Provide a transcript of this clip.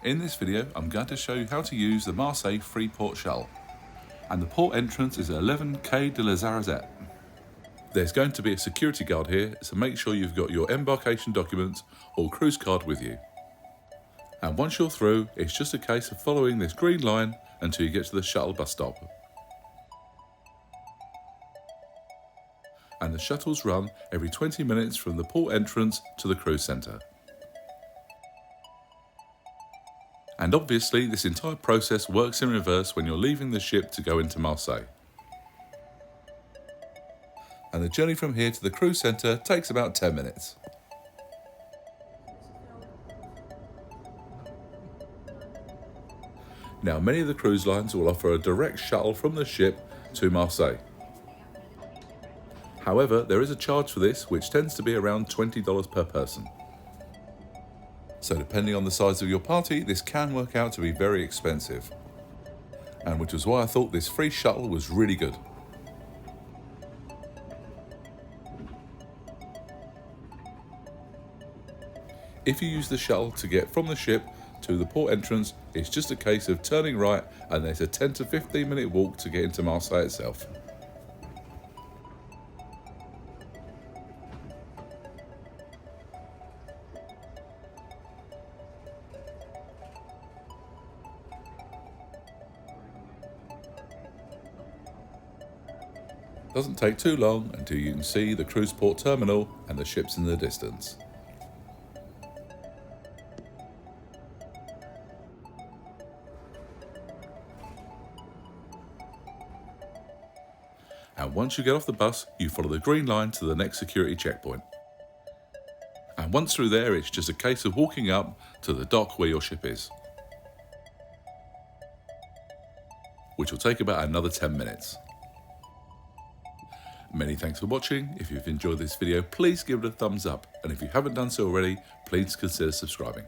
In this video, I'm going to show you how to use the Marseille Freeport Shuttle. And the port entrance is 11 Quai de la Zarazette. There's going to be a security guard here, so make sure you've got your embarkation documents or cruise card with you. And once you're through, it's just a case of following this green line until you get to the shuttle bus stop. And the shuttles run every 20 minutes from the port entrance to the cruise centre. And obviously this entire process works in reverse when you're leaving the ship to go into Marseille. And the journey from here to the cruise centre takes about 10 minutes. Now, many of the cruise lines will offer a direct shuttle from the ship to Marseille. However, there is a charge for this, which tends to be around $20 per person. So depending on the size of your party, this can work out to be very expensive. And which is why I thought this free shuttle was really good. If you use the shuttle to get from the ship to the port entrance, it's just a case of turning right and there's a 10 to 15 minute walk to get into Marseille itself. Doesn't take too long until you can see the cruise port terminal and the ships in the distance. And once you get off the bus, you follow the green line to the next security checkpoint. And once through there, it's just a case of walking up to the dock where your ship is, which will take about another 10 minutes. Many thanks for watching. If you've enjoyed this video, please give it a thumbs up. And if you haven't done so already, please consider subscribing.